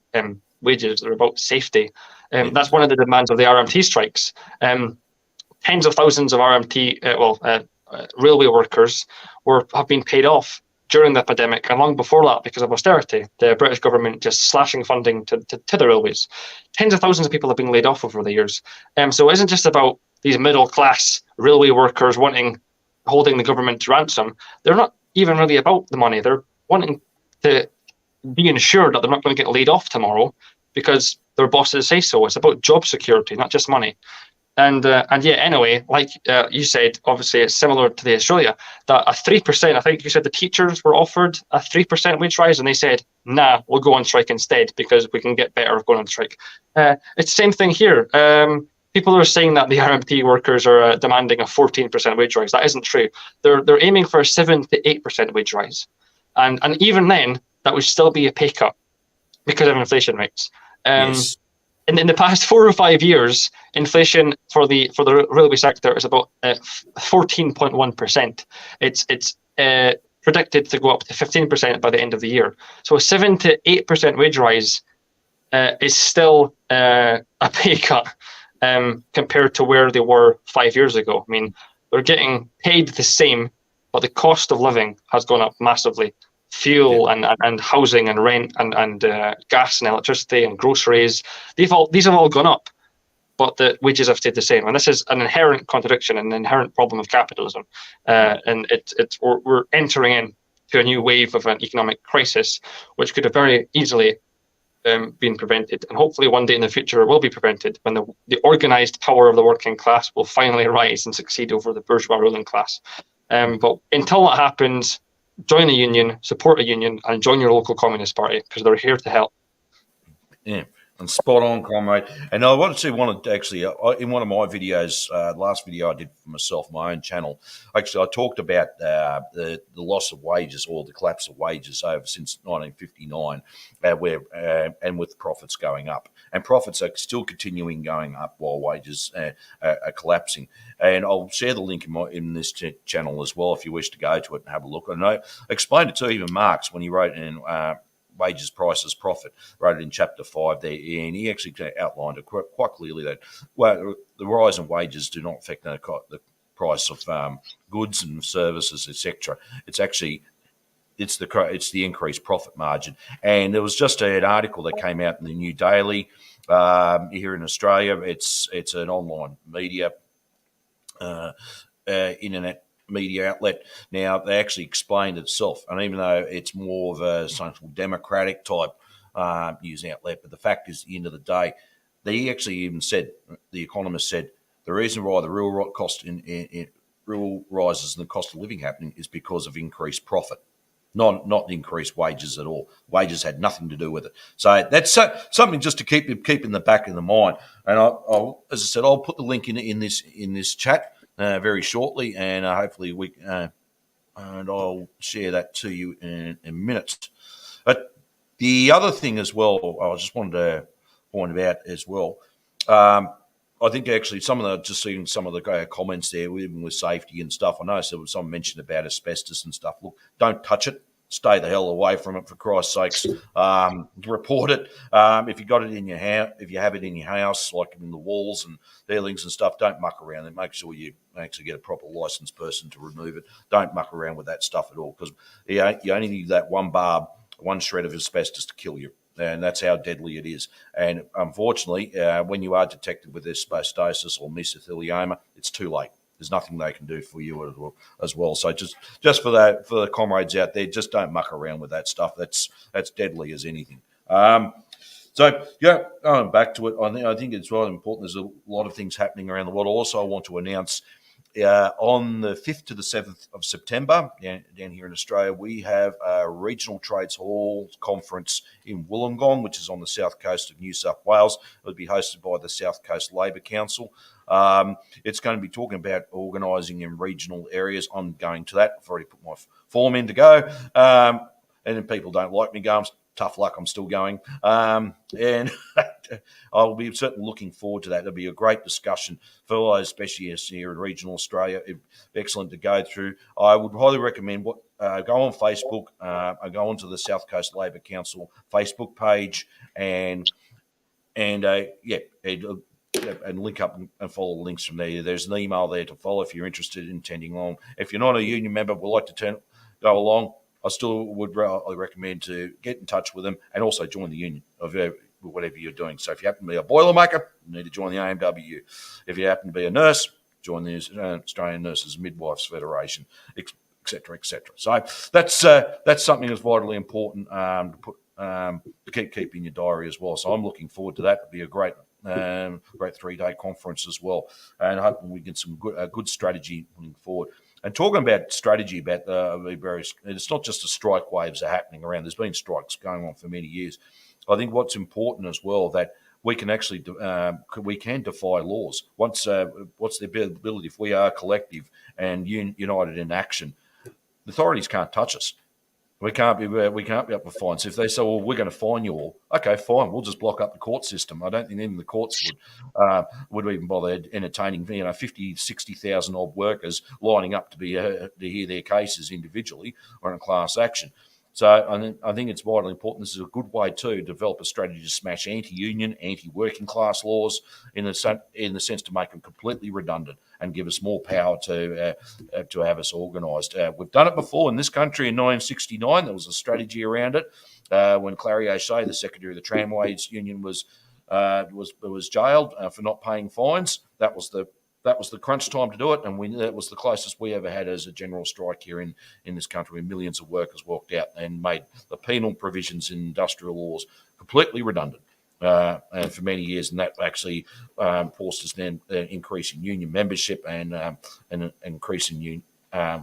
wages; they're about safety. That's one of the demands of the RMT strikes. Tens of thousands of RMT, railway workers have been paid off during the pandemic and long before that because of austerity. The British government just slashing funding to the railways. Tens of thousands of people have been laid off over the years. So it isn't just about these middle class railway workers holding the government to ransom. They're not even really about the money. They're wanting to be ensured that they're not going to get laid off tomorrow because their bosses say so. It's about job security, not just money. And yeah, anyway, like you said, obviously it's similar to the Australia, that a 3%, I think you said the teachers were offered a 3% wage rise and they said, nah, we'll go on strike instead because we can get better going on strike. It's the same thing here. People are saying that the RMT workers are demanding a 14% wage rise. That isn't true. They're aiming for a 7 to 8% wage rise. And even then, that would still be a pay cut because of inflation rates. Yes. In the past 4 or 5 years, inflation for the railway sector is about 14.1%. It's predicted to go up to 15% by the end of the year. So a 7 to 8% wage rise is still a pay cut compared to where they were 5 years ago. I mean, they're getting paid the same, but the cost of living has gone up massively. Fuel and housing and rent and gas and electricity and groceries, these have all gone up, but the wages have stayed the same. And this is an inherent contradiction, an inherent problem of capitalism. And we're entering into a new wave of an economic crisis, which could have very easily been prevented. And hopefully one day in the future it will be prevented when the organized power of the working class will finally rise and succeed over the bourgeois ruling class. But until that happens, join a union, support a union, and join your local Communist Party because they're here to help. Yeah, and spot on, comrade. And I wanted to actually, in one of my videos, last video I did for myself, my own channel, actually I talked about the loss of wages or the collapse of wages over since 1959, and with profits going up. And profits are still continuing going up while wages are collapsing. And I'll share the link in this channel as well if you wish to go to it and have a look. And I explained it to even Marx when he wrote in wages, prices, profit, wrote it in chapter 5 there, and he actually outlined it quite clearly that the rise in wages do not affect the price of goods and services, etc. It's the increased profit margin. And there was just an article that came out in the New Daily here in Australia. It's an online media, internet media outlet. Now, they actually explained itself, and even though it's more of a social democratic type news outlet, but the fact is, at the end of the day, they actually even said, the economist said, the reason why the real cost in real rises in the cost of living happening is because of increased profit. Not increased wages at all. Wages had nothing to do with it. So that's something just to keep in the back of the mind. And I'll, as I said, I'll put the link in this chat very shortly, and hopefully and I'll share that to you in minutes. But the other thing as well, I just wanted to point out as well. I think actually just seeing some of the comments there, even with safety and stuff. I know there was some mention about asbestos and stuff. Look, don't touch it. Stay the hell away from it, for Christ's sakes. Report it. If you got it in your house, if you have it in your house, like in the walls and ceilings and stuff, don't muck around and make sure you actually get a proper licensed person to remove it. Don't muck around with that stuff at all, because you only need that one barb, one shred of asbestos to kill you. And that's how deadly it is. And unfortunately, when you are detected with asbestosis or mesothelioma, it's too late. There's nothing they can do for you as well. So just for the comrades out there, just don't muck around with that stuff. That's deadly as anything. So yeah, going back to it, I think it's really important. There's a lot of things happening around the world. Also, I want to announce on the 5th to the 7th of September, down here in Australia, we have a Regional Trades Hall conference in Wollongong, which is on the south coast of New South Wales. It will be hosted by the South Coast Labor Council. It's going to be talking about organising in regional areas. I'm going to that. I've already put my form in to go. And if people don't like me going, tough luck, I'm still going. And I'll be certainly looking forward to that. It'll be a great discussion for those specialists here in regional Australia. Excellent to go through. I would highly recommend go on Facebook, go onto the South Coast Labor Council Facebook page and link up and follow the links from there. There's an email there to follow if you're interested in attending along. If you're not a union member, would like to go along, I still would recommend to get in touch with them and also join the union of whatever you're doing. So if you happen to be a boilermaker, you need to join the AMW. If you happen to be a nurse, join the Australian Nurses and Midwives Federation, etc., etc. So that's something that's vitally important to put to keep in your diary as well. So I'm looking forward to that. It'll be a great 3-day conference as well, and hoping we get some good strategy moving forward. And talking about strategy, about the various, it's not just the strike waves that are happening around. There's been strikes going on for many years. I think what's important as well, that we can actually defy laws. What's the ability, if we are collective and united in action, the authorities can't touch us. We can't be up for fines. If they say, "Well, we're going to fine you all," okay, fine. We'll just block up the court system. I don't think even the courts would even bother entertaining 50, 60,000 odd workers lining up to hear their cases individually or in a class action. So I think it's vitally important. This is a good way to develop a strategy to smash anti-union, anti-working class laws in the sense to make them completely redundant and give us more power to have us organised. We've done it before in this country in 1969. There was a strategy around it when Clary O'Shea, the Secretary of the Tramways Union, was jailed for not paying fines. That was the crunch time to do it, and that was the closest we ever had as a general strike here in this country, when millions of workers walked out and made the penal provisions in industrial laws completely redundant and for many years, and that actually forced us then increasing union membership and increasing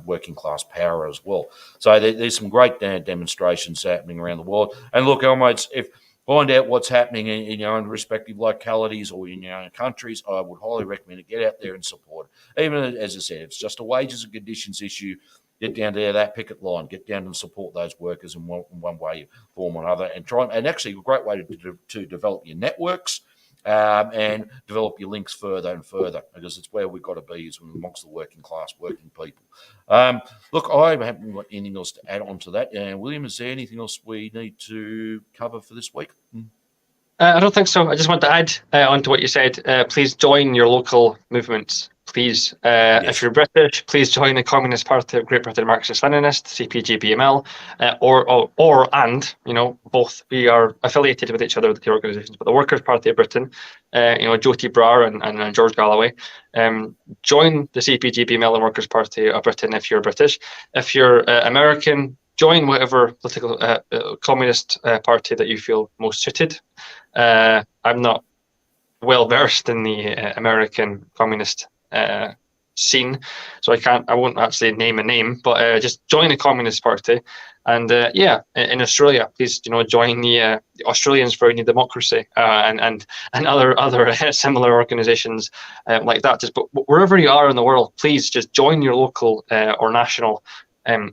working class power as well. So there's some great demonstrations happening around the world. And look, Elmates, find out what's happening in your own respective localities or in your own countries. I would highly recommend it. Get out there and support it. Even, as I said, it's just a wages and conditions issue. Get down to that picket line. Get down and support those workers in one way, form, or another, and try. And actually, a great way to develop your networks and develop your links further and further, because it's where we've got to be, is amongst the working class, working people. Look, I haven't got anything else to add on to that. William, is there anything else we need to cover for this week? I don't think so. I just want to add on to what you said. Please join your local movements. Please, if you're British, please join the Communist Party of Great Britain, Marxist-Leninist, CPGBML, and both. We are affiliated with each other, with the organisations. But the Workers' Party of Britain, Jyoti Brar and George Galloway, join the CPGBML and Workers' Party of Britain if you're British. If you're American, join whatever political communist party that you feel most suited. I'm not well versed in the American communist scene, so I won't actually name a name, but just join a communist party. And in Australia, please join the Australians for New Democracy and other similar organisations like that. But wherever you are in the world, please just join your local or national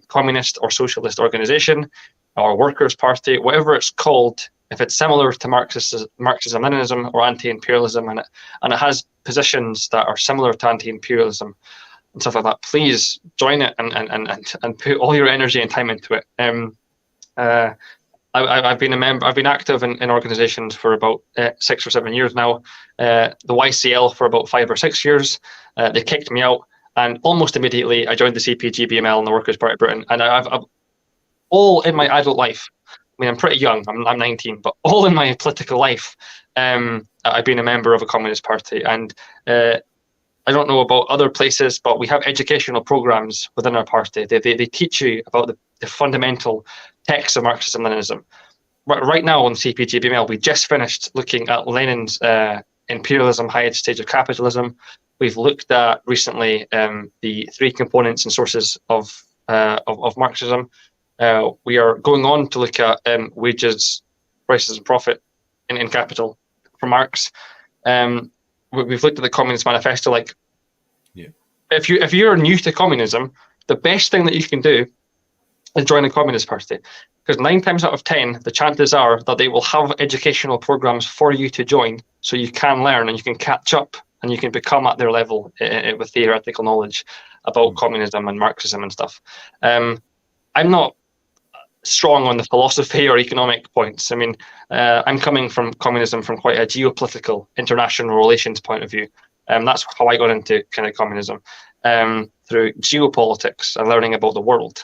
communist or socialist organisation or workers' party, whatever it's called. If it's similar to Marxism-Leninism or anti-imperialism, and it has positions that are similar to anti-imperialism and stuff like that, please join it and put all your energy and time into it. I've been a member. I've been active in organisations for about 6 or 7 years now. The YCL for about 5 or 6 years. They kicked me out, and almost immediately I joined the CPGBML and the Workers' Party of Britain. And I've all in my adult life. I mean, I'm pretty young. I'm 19, but all in my political life, I've been a member of a communist party. And I don't know about other places, but we have educational programs within our party. They teach you about the fundamental texts of Marxism-Leninism. Right now on CPGBML, we just finished looking at Lenin's imperialism, highest stage of capitalism. We've looked at recently the 3 components and sources of Marxism. We are going on to look at wages, prices, and profit in capital from Marx. We've looked at the Communist Manifesto. If you're new to communism, the best thing that you can do is join a communist party, because 9 times out of 10, the chances are that they will have educational programs for you to join, so you can learn and you can catch up and you can become at their level with theoretical knowledge about communism and Marxism and stuff. I'm not strong on the philosophy or economic points. I mean, I'm coming from communism from quite a geopolitical international relations point of view. That's how I got into kind of communism, through geopolitics and learning about the world.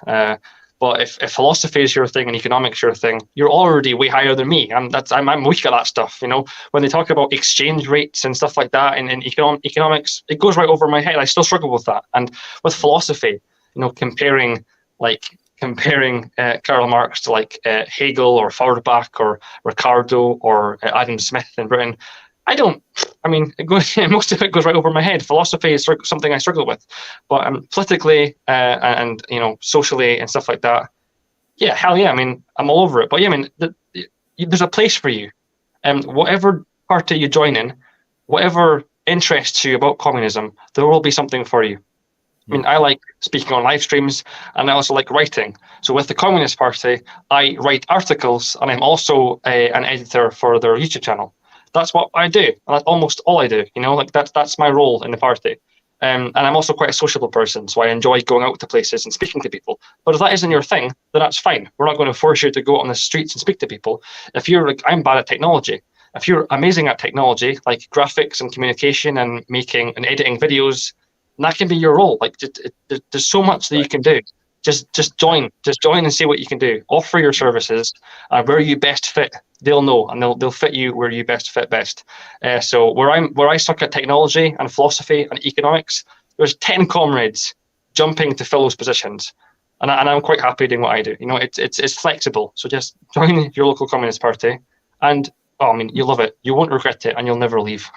But if philosophy is your thing and economics your thing, you're already way higher than me. I'm weak at that stuff. When they talk about exchange rates and stuff like that in economics, it goes right over my head. I still struggle with that. And with philosophy, comparing Karl Marx to Hegel or Feuerbach or Ricardo or Adam Smith in Britain, most of it goes right over my head. Philosophy is something I struggle with, but politically and socially and stuff like that, yeah, hell yeah. I mean, I'm all over it. But yeah, there's a place for you, and whatever party you join in, whatever interests you about communism, there will be something for you. I mean, I like speaking on live streams, and I also like writing. So with the Communist Party, I write articles, and I'm also an editor for their YouTube channel. That's what I do. And that's almost all I do. That's my role in the party. And I'm also quite a sociable person, so I enjoy going out to places and speaking to people. But if that isn't your thing, then that's fine. We're not going to force you to go out on the streets and speak to people. If you're I'm bad at technology. If you're amazing at technology, like graphics and communication and making and editing videos, that can be your role. There's so much that you can do. Just join and see what you can do. Offer your services where you best fit. They'll know, and they'll fit you where you best fit best. So where I suck at technology and philosophy and economics, there's 10 comrades jumping to fill those positions, and I'm quite happy doing what I do. It's flexible. So just join your local communist party, and you'll love it. You won't regret it, and you'll never leave.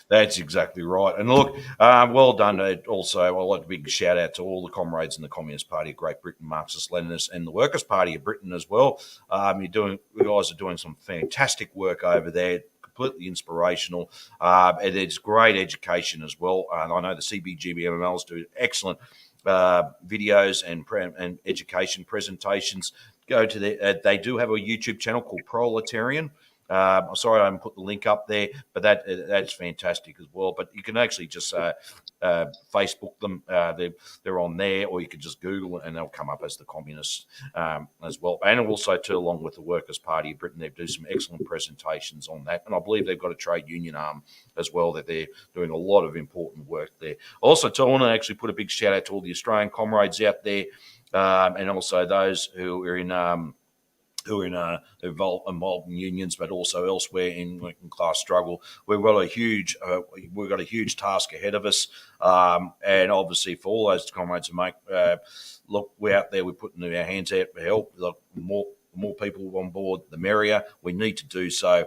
That's exactly right. And look, well done. Also, I'd like a big shout out to all the comrades in the Communist Party of Great Britain, Marxist-Leninists, and the Workers' Party of Britain as well. You guys are doing some fantastic work over there, completely inspirational. And it's great education as well. And I know the CBGBMLs do excellent videos and education presentations. Go to they do have a YouTube channel called Proletarian. I'm sorry I haven't put the link up there, but that's fantastic as well. But you can actually just Facebook them. They're on there, or you can just Google it and they'll come up as the Communists as well. And also, too, along with the Workers' Party of Britain, they do some excellent presentations on that. And I believe they've got a trade union arm as well that they're doing a lot of important work there. Also, too, I want to actually put a big shout out to all the Australian comrades out there, and also those who are in involved in unions, but also elsewhere in working class struggle. We've got a huge task ahead of us, and obviously for all those comrades who make look, we're out there. We're putting our hands out for help. Look, more people on board, the merrier. We need to do so.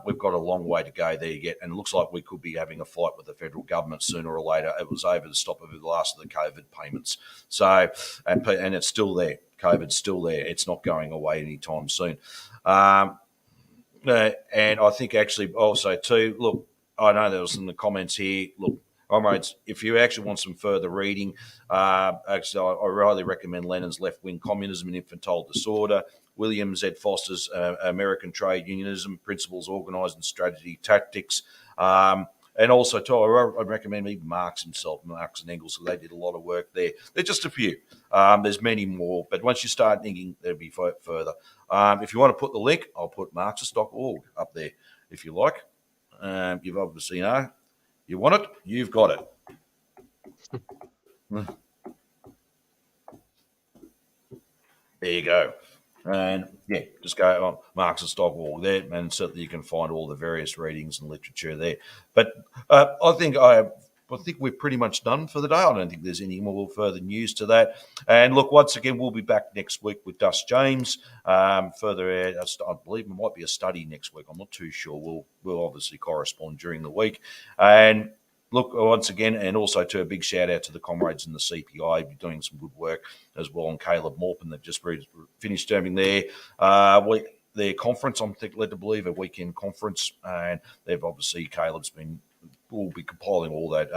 We've got a long way to go there yet, and it looks like we could be having a fight with the federal government sooner or later. It was over the stop of the last of the COVID payments. So, and it's still there. COVID's still there. It's not going away anytime soon. And I think actually also too, look, I know there was in the comments here, look, comrades, if you actually want some further reading, actually I highly recommend Lennon's Left-Wing Communism and Infantile Disorder, William Z. Foster's American Trade Unionism, Principles, Organising Strategy, Tactics, and also, too, I'd recommend even Marx himself, Marx and Engels, because they did a lot of work there. They're just a few. There's many more, but once you start thinking, there'll be further. If you want to put the link, I'll put Marxist.org up there, if you like. You've obviously know. You want it, you've got it. There you go. And yeah, just go on Marxist.org there, and certainly you can find all the various readings and literature there. But I think we're pretty much done for the day. I don't think there's any more further news to that. And look, once again, we'll be back next week with Dust James. Further, I believe it might be a study next week. I'm not too sure. We'll obviously correspond during the week. And look, once again, and also to a big shout out to the comrades in the CPI doing some good work as well. And Caleb Morpin, they've just finished having their conference, I'm led to believe, a weekend conference. And they've obviously, will be compiling all that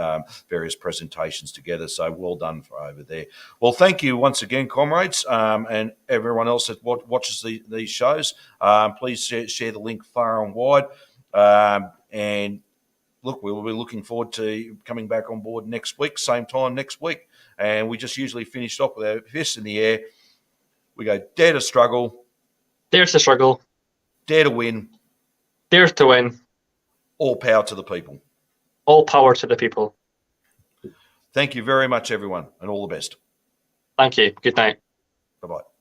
various presentations together. So well done for over there. Well, thank you once again, comrades, and everyone else that watches these shows. Please share the link far and wide. And look, we'll be looking forward to coming back on board next week, same time next week. And we just usually finish off with our fists in the air. We go, dare to struggle. Dare to struggle. Dare to win. Dare to win. All power to the people. All power to the people. Thank you very much, everyone, and all the best. Thank you. Good night. Bye-bye.